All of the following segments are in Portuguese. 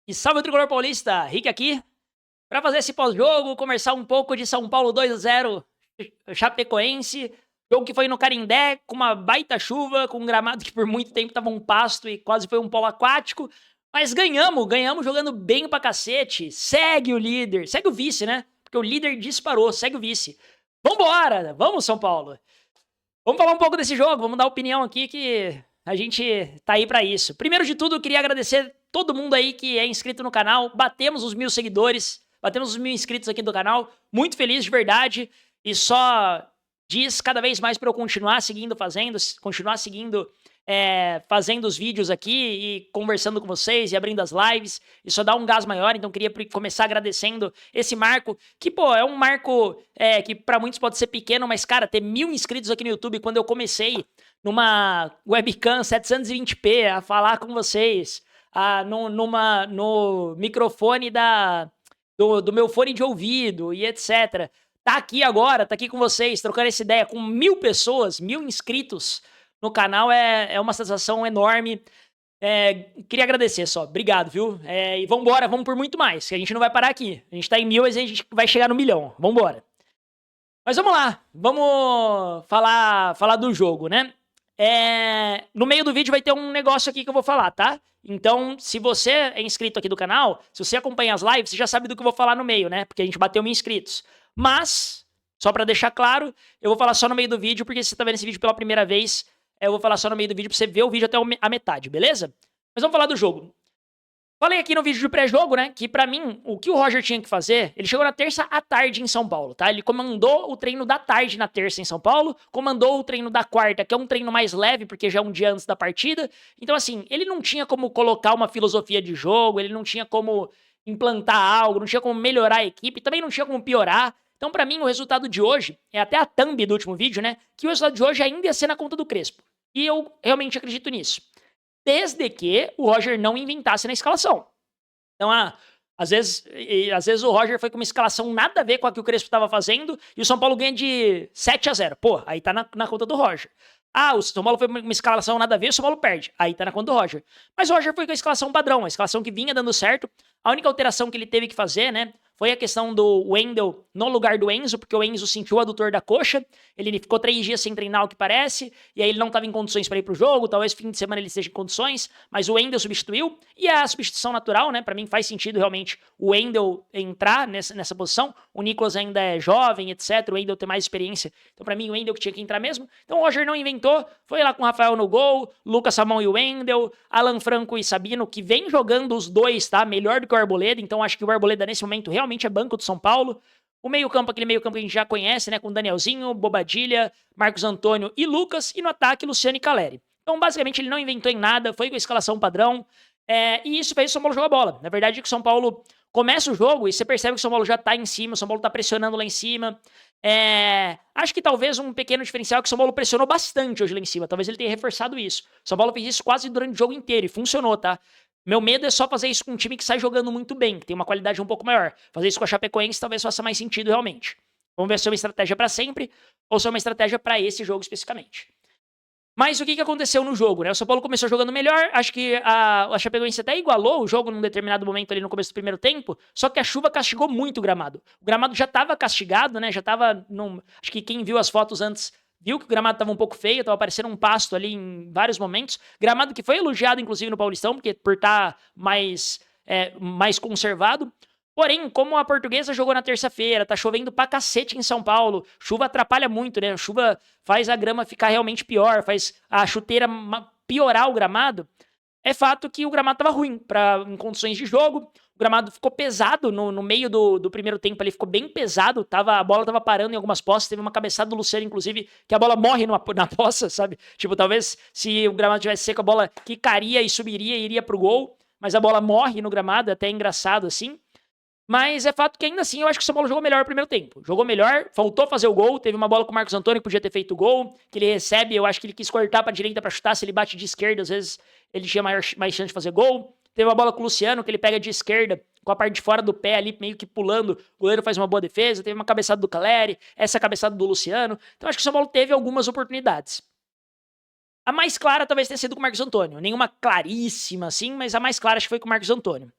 E salve o Tricolor Paulista, Rick aqui, para fazer esse pós-jogo, conversar um pouco de São Paulo 2-0 Chapecoense, jogo que foi no Canindé, com uma baita chuva, com um gramado que por muito tempo tava um pasto e quase foi um polo aquático, mas ganhamos jogando bem pra cacete, segue o líder, segue o vice, né? Porque o líder disparou, segue o vice. Vambora, vamos São Paulo. Vamos falar um pouco desse jogo, vamos dar opinião aqui que a gente tá aí pra isso. Primeiro de tudo, eu queria agradecer todo mundo aí que é inscrito no canal. Batemos os 1000 seguidores, batemos os 1000 inscritos aqui do canal. Muito feliz de verdade e só diz cada vez mais pra eu continuar seguindo fazendo, fazendo os vídeos aqui e conversando com vocês e abrindo as lives. Isso só dá um gás maior, então queria começar agradecendo esse marco, que, pô, é um marco que pra muitos pode ser pequeno, mas, cara, ter 1000 inscritos aqui no YouTube quando eu comecei numa webcam 720p a falar com vocês, no microfone do meu fone de ouvido e etc. Tá aqui agora, tá aqui com vocês, trocando essa ideia com 1000 pessoas, 1000 inscritos no canal é uma sensação enorme. Queria agradecer só. Obrigado, viu? E vambora, vamos por muito mais, que a gente não vai parar aqui. A gente tá em 1000, mas a gente vai chegar no 1.000.000. Vambora. Mas vamos lá, vamos falar do jogo, né? No meio do vídeo vai ter um negócio aqui que eu vou falar, tá? Então, se você é inscrito aqui do canal, se você acompanha as lives, você já sabe do que eu vou falar no meio, né? Porque a gente bateu 1000 inscritos. Mas, só pra deixar claro, eu vou falar só no meio do vídeo, porque se você tá vendo esse vídeo pela primeira vez, eu vou falar só no meio do vídeo pra você ver o vídeo até a metade, beleza? Mas vamos falar do jogo. Falei aqui no vídeo de pré-jogo, né, que pra mim, o que o Roger tinha que fazer, ele chegou na terça à tarde em São Paulo, tá? Ele comandou o treino da tarde na terça em São Paulo, comandou o treino da quarta, que é um treino mais leve, porque já é um dia antes da partida. Então, assim, ele não tinha como colocar uma filosofia de jogo, ele não tinha como implantar algo, não tinha como melhorar a equipe, também não tinha como piorar. Então, pra mim, o resultado de hoje, é até a thumb do último vídeo, né, que o resultado de hoje ainda ia ser na conta do Crespo. E eu realmente acredito nisso. Desde que o Roger não inventasse na escalação. Então, às vezes o Roger foi com uma escalação nada a ver com a que o Crespo estava fazendo e o São Paulo ganha de 7-0. Pô, aí tá na conta do Roger. O São Paulo foi com uma escalação nada a ver, o São Paulo perde. Aí tá na conta do Roger. Mas o Roger foi com a escalação padrão, a escalação que vinha dando certo. A única alteração que ele teve que fazer, né, foi a questão do Wendel no lugar do Enzo, porque o Enzo sentiu o adutor da coxa, ele ficou 3 dias sem treinar, o que parece, e aí ele não estava em condições para ir pro jogo, talvez fim de semana ele esteja em condições, mas o Wendel substituiu, e a substituição natural, né, para mim faz sentido realmente o Wendel entrar nessa posição, o Nicolas ainda é jovem, etc, o Wendel tem mais experiência, então para mim o Wendel que tinha que entrar mesmo, então o Roger não inventou, foi lá com o Rafael no gol, Lucas Samão e o Wendel, Alan Franco e Sabino, que vem jogando os dois, tá, melhor do que o Arboleda, então acho que o Arboleda nesse momento realmente é banco do São Paulo. O meio-campo, aquele meio-campo que a gente já conhece, né? Com Danielzinho, Bobadilha, Marcos Antônio e Lucas. E no ataque, Luciano e Caleri. Então, basicamente, ele não inventou em nada, foi com a escalação padrão. E isso fez o São Paulo jogar bola. Na verdade, é que o São Paulo começa o jogo e você percebe que o São Paulo já tá em cima, o São Paulo tá pressionando lá em cima. Acho que talvez um pequeno diferencial é que o São Paulo pressionou bastante hoje lá em cima. Talvez ele tenha reforçado isso. O São Paulo fez isso quase durante o jogo inteiro e funcionou, tá? Meu medo é só fazer isso com um time que sai jogando muito bem, que tem uma qualidade um pouco maior. Fazer isso com a Chapecoense talvez faça mais sentido realmente. Vamos ver se é uma estratégia para sempre ou se é uma estratégia para esse jogo especificamente. Mas o que aconteceu no jogo, né? O São Paulo começou jogando melhor, acho que a Chapecoense até igualou o jogo num determinado momento ali no começo do primeiro tempo, só que a chuva castigou muito o gramado. O gramado já estava castigado, né? Já estava acho que quem viu as fotos antes viu que o gramado estava um pouco feio, estava parecendo um pasto ali em vários momentos. Gramado que foi elogiado, inclusive, no Paulistão, porque por estar mais conservado. Porém, como a Portuguesa jogou na terça-feira, tá chovendo pra cacete em São Paulo, chuva atrapalha muito, né? Chuva faz a grama ficar realmente pior, faz a chuteira piorar o gramado. É fato que o gramado tava ruim em condições de jogo. O gramado ficou pesado no meio do primeiro tempo, ele ficou bem pesado. A bola tava parando em algumas postas. Teve uma cabeçada do Luciano, inclusive, que a bola morre na poça, sabe? Tipo, talvez se o gramado tivesse seco, a bola quicaria e subiria e iria pro gol. Mas a bola morre no gramado, é até engraçado assim. Mas é fato que ainda assim eu acho que o São Paulo jogou melhor no primeiro tempo. Jogou melhor, faltou fazer o gol. Teve uma bola com o Marcos Antônio que podia ter feito o gol, que ele recebe, eu acho que ele quis cortar pra direita pra chutar. Se ele bate de esquerda, às vezes ele tinha mais chance de fazer gol. Teve uma bola com o Luciano, que ele pega de esquerda, com a parte de fora do pé ali, meio que pulando. O goleiro faz uma boa defesa. Teve uma cabeçada do Caleri, essa cabeçada do Luciano. Então acho que o São Paulo teve algumas oportunidades. A mais clara talvez tenha sido com o Marcos Antônio. Nenhuma claríssima assim, mas a mais clara acho que foi com o Marcos Antônio.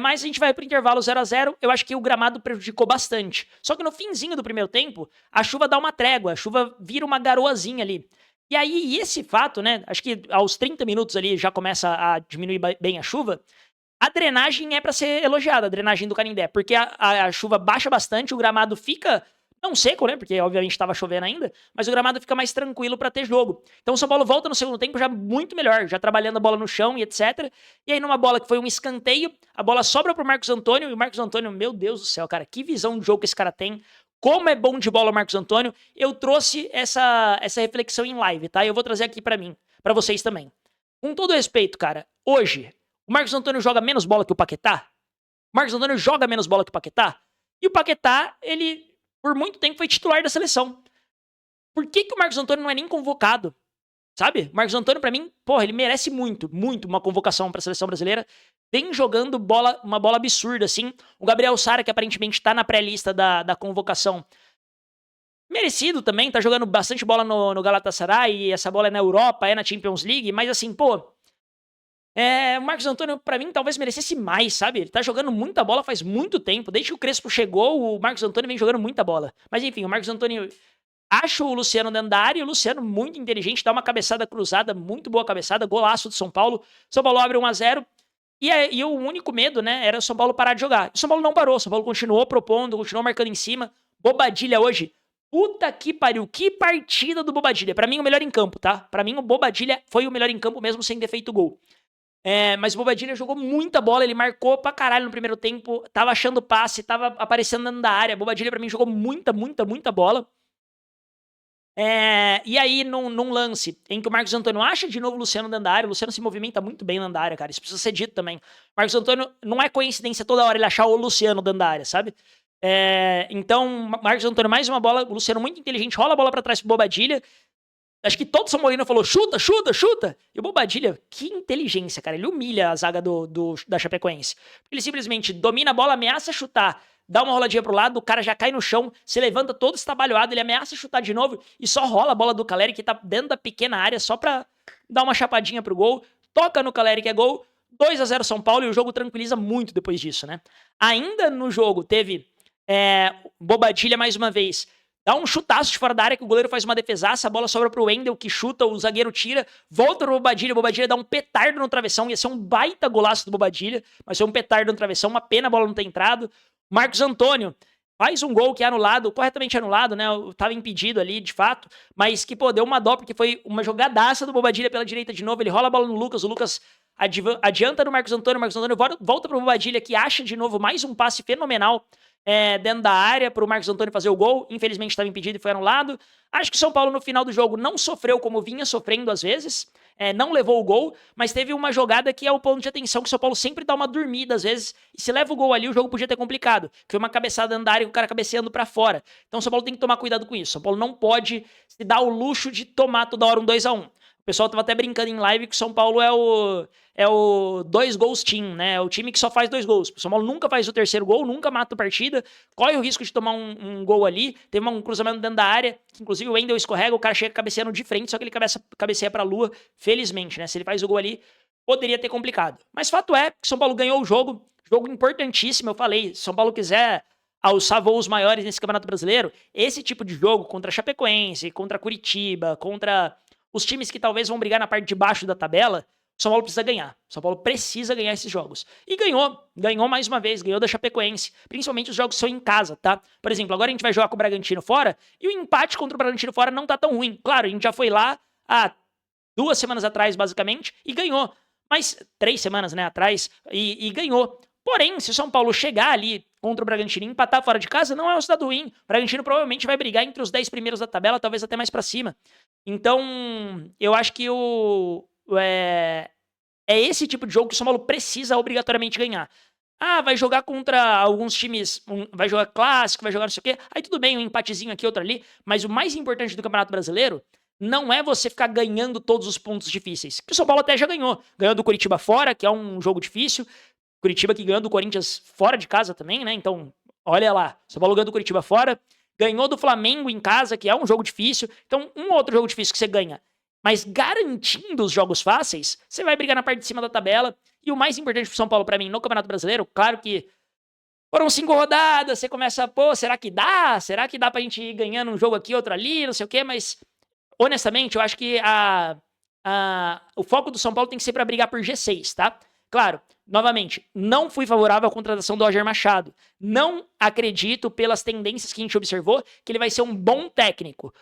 Mas a gente vai pro intervalo 0-0. Eu acho que o gramado prejudicou bastante. Só que no finzinho do primeiro tempo, a chuva dá uma trégua, a chuva vira uma garoazinha ali. E aí, esse fato, né? Acho que aos 30 minutos ali já começa a diminuir bem a chuva. A drenagem é para ser elogiada, a drenagem do Canindé, porque a chuva baixa bastante, o gramado fica não seco, né? Porque obviamente estava chovendo ainda, mas o gramado fica mais tranquilo para ter jogo. Então o São Paulo volta no segundo tempo já muito melhor, já trabalhando a bola no chão e etc. E aí numa bola que foi um escanteio, a bola sobra pro Marcos Antônio, e o Marcos Antônio, meu Deus do céu, cara, que visão de jogo que esse cara tem. Como é bom de bola o Marcos Antônio. Eu trouxe essa reflexão em live, tá? Eu vou trazer aqui para mim, para vocês também. Com todo respeito, cara, hoje o Marcos Antônio joga menos bola que o Paquetá? O Marcos Antônio joga menos bola que o Paquetá? E o Paquetá, ele, por muito tempo, foi titular da seleção. Por que o Marcos Antônio não é nem convocado? Sabe? O Marcos Antônio, pra mim, porra, ele merece muito, muito uma convocação pra seleção brasileira. Vem jogando uma bola absurda, assim. O Gabriel Sara, que aparentemente tá na pré-lista da convocação, merecido também, tá jogando bastante bola no Galatasaray, e essa bola é na Europa, é na Champions League, mas assim, pô, o Marcos Antônio, pra mim, talvez merecesse mais, sabe? Ele tá jogando muita bola faz muito tempo. Desde que o Crespo chegou, o Marcos Antônio vem jogando muita bola. Mas enfim, o Marcos Antônio acha o Luciano dentro da área, e o Luciano muito inteligente, dá uma cabeçada cruzada, muito boa cabeçada, golaço do São Paulo. São Paulo abre 1-0. E o único medo, né, era o São Paulo parar de jogar. O São Paulo não parou, o São Paulo continuou propondo, continuou marcando em cima. Bobadilha hoje. Puta que pariu, que partida do Bobadilha. Pra mim, o melhor em campo, tá? Pra mim, o Bobadilha foi o melhor em campo, mesmo sem ter feito gol. Mas o Bobadilha jogou muita bola, ele marcou pra caralho no primeiro tempo, tava achando passe, tava aparecendo dentro da área. Bobadilha pra mim jogou muita, muita, muita bola. E aí, num lance em que o Marcos Antônio acha de novo o Luciano dentro da área, o Luciano se movimenta muito bem dentro da área, cara. Isso precisa ser dito também. O Marcos Antônio, não é coincidência toda hora ele achar o Luciano dentro da área, sabe? Então, Marcos Antônio, mais uma bola, o Luciano muito inteligente, rola a bola pra trás pro Bobadilha. Acho que todo São Paulino falou, chuta, chuta, chuta. E o Bobadilha, que inteligência, cara. Ele humilha a zaga da Chapecoense. Ele simplesmente domina a bola, ameaça chutar, dá uma roladinha pro lado, o cara já cai no chão, se levanta todo estabalhoado, ele ameaça chutar de novo e só rola a bola do Caleri, que tá dentro da pequena área, só pra dar uma chapadinha pro gol. Toca no Caleri, que é gol. 2-0 São Paulo, e o jogo tranquiliza muito depois disso, né? Ainda no jogo teve Bobadilha mais uma vez. Dá um chutaço de fora da área que o goleiro faz uma defesaça, a bola sobra pro Wendel, que chuta, o zagueiro tira, volta pro Bobadilha, o Bobadilha dá um petardo no travessão, ia ser um baita golaço do Bobadilha, mas foi um petardo no travessão, uma pena a bola não ter entrado. Marcos Antônio faz um gol que é anulado, corretamente anulado, né, tava impedido ali, de fato, mas que, pô, deu uma dó, porque foi uma jogadaça do Bobadilha pela direita de novo, ele rola a bola no Lucas, o Lucas adianta no Marcos Antônio volta pro Bobadilha, que acha de novo mais um passe fenomenal, dentro da área para o Marcos Antônio fazer o gol. Infelizmente estava impedido e foi anulado. Acho que o São Paulo no final do jogo não sofreu como vinha sofrendo às vezes, não levou o gol, mas teve uma jogada que é o ponto de atenção, que o São Paulo sempre dá uma dormida às vezes, e se leva o gol ali, o jogo podia ter complicado, que foi uma cabeçada dentro da área com o cara cabeceando para fora. Então o São Paulo tem que tomar cuidado com isso. O São Paulo não pode se dar o luxo de tomar toda hora um 2-1. O pessoal tava até brincando em live que o São Paulo é o 2 gols team, né? É o time que só faz 2 gols. O São Paulo nunca faz o terceiro gol, nunca mata a partida, corre o risco de tomar um gol ali. Teve um cruzamento dentro da área, que inclusive o Wendel escorrega, o cara chega cabeceando de frente, só que ele cabeceia pra lua, felizmente, né? Se ele faz o gol ali, poderia ter complicado. Mas fato é que o São Paulo ganhou o jogo importantíssimo, eu falei. Se o São Paulo quiser alçar voos maiores nesse Campeonato Brasileiro, esse tipo de jogo contra a Chapecoense, contra Curitiba, contra os times que talvez vão brigar na parte de baixo da tabela, o São Paulo precisa ganhar. O São Paulo precisa ganhar esses jogos. E ganhou mais uma vez, ganhou da Chapecoense. Principalmente os jogos que são em casa, tá? Por exemplo, agora a gente vai jogar com o Bragantino fora, e o empate contra o Bragantino fora não tá tão ruim. Claro, a gente já foi lá há 2 semanas atrás, basicamente, e ganhou. Mas 3 semanas, né, atrás, e ganhou. Porém, se o São Paulo chegar ali contra o Bragantino e empatar fora de casa, não é um resultado ruim. O Bragantino provavelmente vai brigar entre os 10 primeiros da tabela, talvez até mais pra cima. Então, eu acho que é esse tipo de jogo que o São Paulo precisa obrigatoriamente ganhar. Ah, vai jogar contra alguns times, vai jogar clássico, vai jogar não sei o quê. Aí tudo bem, um empatezinho aqui, outro ali. Mas o mais importante do Campeonato Brasileiro não é você ficar ganhando todos os pontos difíceis. Que o São Paulo até já ganhou. Ganhou do Curitiba fora, que é um jogo difícil. Curitiba que ganhou do Corinthians fora de casa também, né? Então, olha lá. São Paulo ganhou do Curitiba fora. Ganhou do Flamengo em casa, que é um jogo difícil. Então, um outro jogo difícil que você ganha Mas garantindo os jogos fáceis, você vai brigar na parte de cima da tabela. E o mais importante pro São Paulo pra mim no Campeonato Brasileiro, claro que foram 5 rodadas, você começa, pô, será que dá? Será que dá pra gente ir ganhando um jogo aqui, outro ali, não sei o quê, mas honestamente, eu acho que o foco do São Paulo tem que ser pra brigar por G6, tá? Claro, novamente, não fui favorável à contratação do Roger Machado. Não acredito, pelas tendências que a gente observou, que ele vai ser um bom técnico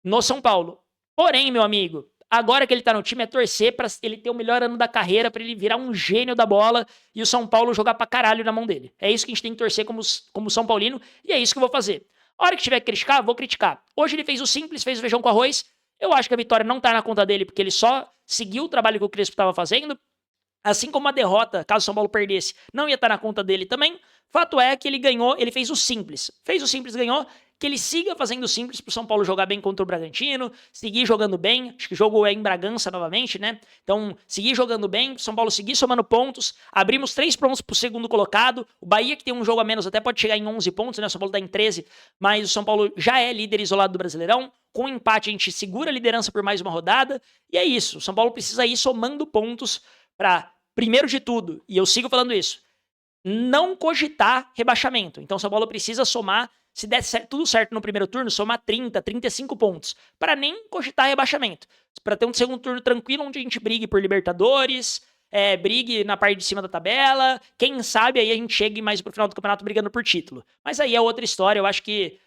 no São Paulo. Porém, meu amigo, agora que ele tá no time, é torcer pra ele ter o melhor ano da carreira, pra ele virar um gênio da bola e o São Paulo jogar pra caralho na mão dele. É isso que a gente tem que torcer como São Paulino, e é isso que eu vou fazer. A hora que tiver que criticar, vou criticar. Hoje ele fez o simples, fez o feijão com arroz. Eu acho que a vitória não tá na conta dele, porque ele só seguiu o trabalho que o Crespo tava fazendo. Assim como a derrota, caso o São Paulo perdesse, não ia estar na conta dele também. Fato é que ele ganhou, ele fez o simples. Fez o simples, ganhou. Que ele siga fazendo o simples pro São Paulo jogar bem contra o Bragantino, seguir jogando bem. Acho que o jogo é em Bragança novamente, né? Então, seguir jogando bem, São Paulo seguir somando pontos. Abrimos 3 pontos pro segundo colocado. O Bahia, que tem um jogo a menos, até pode chegar em 11 pontos, né? O São Paulo tá em 13, mas o São Paulo já é líder isolado do Brasileirão. Com empate, a gente segura a liderança por mais uma rodada. E é isso. O São Paulo precisa ir somando pontos para, primeiro de tudo, e eu sigo falando isso, não cogitar rebaixamento. Então, o São Paulo precisa somar, se der tudo certo no primeiro turno, somar 30, 35 pontos, para nem cogitar rebaixamento. Para ter um segundo turno tranquilo, onde a gente brigue por Libertadores, brigue na parte de cima da tabela, quem sabe aí a gente chegue mais pro final do campeonato brigando por título. Mas aí é outra história, eu acho que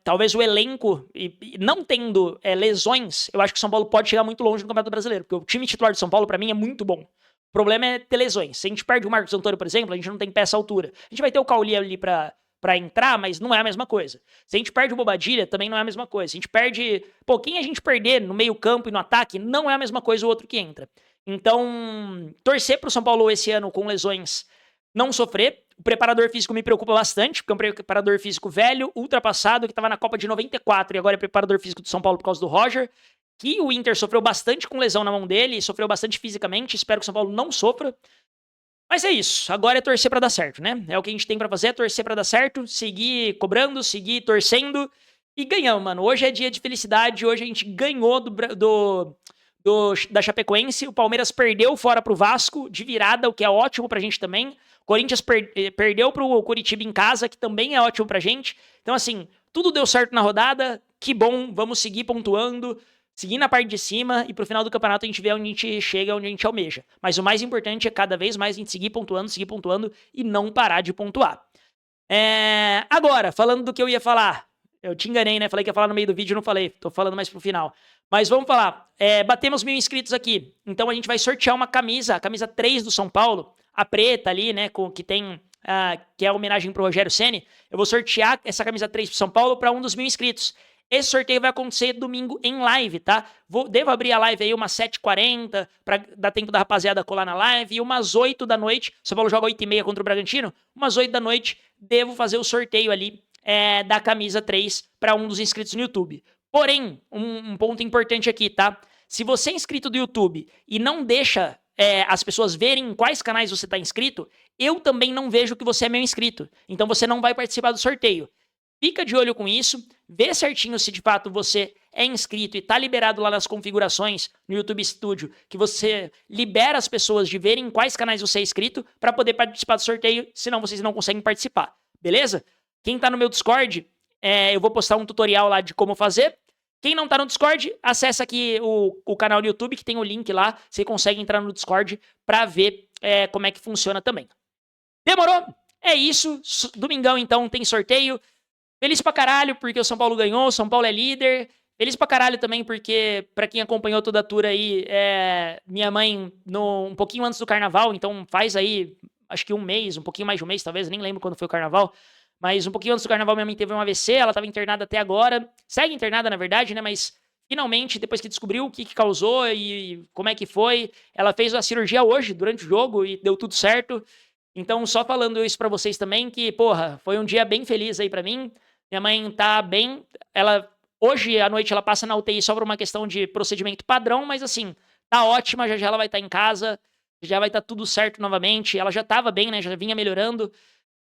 talvez o elenco, e não tendo lesões, eu acho que o São Paulo pode chegar muito longe no Campeonato Brasileiro, porque o time titular do São Paulo, pra mim, é muito bom. O problema é ter lesões. Se a gente perde o Marcos Antônio, por exemplo, a gente não tem peça à altura. A gente vai ter o Cauli ali pra entrar, mas não é a mesma coisa. Se a gente perde o Bobadilha, também não é a mesma coisa. Se a gente perde... Pô, quem a gente perder no meio campo e no ataque, não é a mesma coisa o outro que entra. Então, torcer pro São Paulo esse ano com lesões não sofrer. O preparador físico me preocupa bastante, porque é um preparador físico velho, ultrapassado, que estava na Copa de 94 e agora é preparador físico do São Paulo por causa do Roger, que o Inter sofreu bastante com lesão na mão dele, sofreu bastante fisicamente, espero que o São Paulo não sofra. Mas é isso, agora é torcer pra dar certo, né? É o que a gente tem pra fazer, é torcer pra dar certo, seguir cobrando, seguir torcendo e ganhamos, mano. Hoje é dia de felicidade, hoje a gente ganhou da Chapecoense, o Palmeiras perdeu fora pro Vasco de virada, o que é ótimo pra gente também. Corinthians perdeu pro Curitiba em casa, que também é ótimo pra gente. Então, assim, tudo deu certo na rodada, que bom, vamos seguir pontuando, seguir na parte de cima e pro final do campeonato a gente vê onde a gente chega, onde a gente almeja. Mas o mais importante é cada vez mais a gente seguir pontuando e não parar de pontuar. Agora, falando do que eu ia falar, eu te enganei, né? Falei que ia falar no meio do vídeo, não falei, tô falando mais pro final. Mas vamos falar, batemos 1000 inscritos aqui, então a gente vai sortear uma camisa, a camisa 3 do São Paulo, a preta ali, né, que tem, que é a homenagem pro Rogério Ceni. Eu vou sortear essa camisa 3 pro São Paulo para um dos 1000 inscritos. Esse sorteio vai acontecer domingo em live, tá? Devo abrir a live aí umas 7h40, pra dar tempo da rapaziada colar na live, e umas 8 da noite, São Paulo joga 8h30 contra o Bragantino, umas 8 da noite, devo fazer o sorteio ali da camisa 3 para um dos inscritos no YouTube. Porém, um ponto importante aqui, tá? Se você é inscrito do YouTube e não deixa as pessoas verem em quais canais você está inscrito, eu também não vejo que você é meu inscrito. Então você não vai participar do sorteio. Fica de olho com isso, vê certinho se de fato você é inscrito e tá liberado lá nas configurações no YouTube Studio, que você libera as pessoas de verem em quais canais você é inscrito para poder participar do sorteio, senão vocês não conseguem participar, beleza? Quem tá no meu Discord, eu vou postar um tutorial lá de como fazer. Quem não tá no Discord, acessa aqui o canal do YouTube, que tem o link lá, você consegue entrar no Discord pra ver como é que funciona também. Demorou? É isso, domingão então tem sorteio. Feliz pra caralho porque o São Paulo ganhou, o São Paulo é líder. Feliz pra caralho também porque, pra quem acompanhou toda a tour aí, minha mãe, um pouquinho antes do carnaval, então faz aí, acho que um mês, um pouquinho mais de um mês, talvez, nem lembro quando foi o carnaval, mas um pouquinho antes do carnaval minha mãe teve um AVC, ela tava internada até agora, segue internada na verdade, né, mas finalmente, depois que descobriu o que causou e como é que foi, ela fez a cirurgia hoje, durante o jogo, e deu tudo certo. Então, só falando isso pra vocês também, que, porra, foi um dia bem feliz aí pra mim. Minha mãe tá bem, hoje à noite ela passa na UTI só por uma questão de procedimento padrão, mas assim, tá ótima, já ela vai estar em casa, já vai estar tudo certo novamente. Ela já tava bem, né, já vinha melhorando,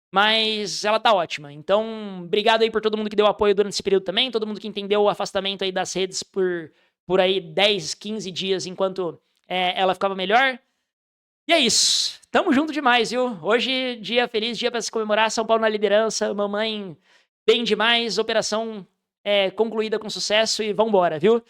mas ela tá ótima. Então, obrigado aí por todo mundo que deu apoio durante esse período também, todo mundo que entendeu o afastamento aí das redes por por aí 10, 15 dias enquanto ela ficava melhor. E é isso. Tamo junto demais, viu? Hoje, dia feliz, dia pra se comemorar. São Paulo na liderança. Mamãe bem demais. Operação concluída com sucesso e vambora, viu?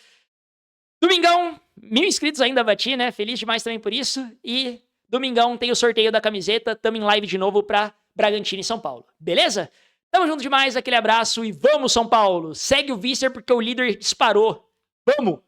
Domingão, 1000 inscritos ainda bati, né? Feliz demais também por isso. E domingão tem o sorteio da camiseta. Tamo em live de novo pra Bragantino e São Paulo. Beleza? Tamo junto demais, aquele abraço e vamos, São Paulo! Segue o Visser porque o líder disparou. Vamos!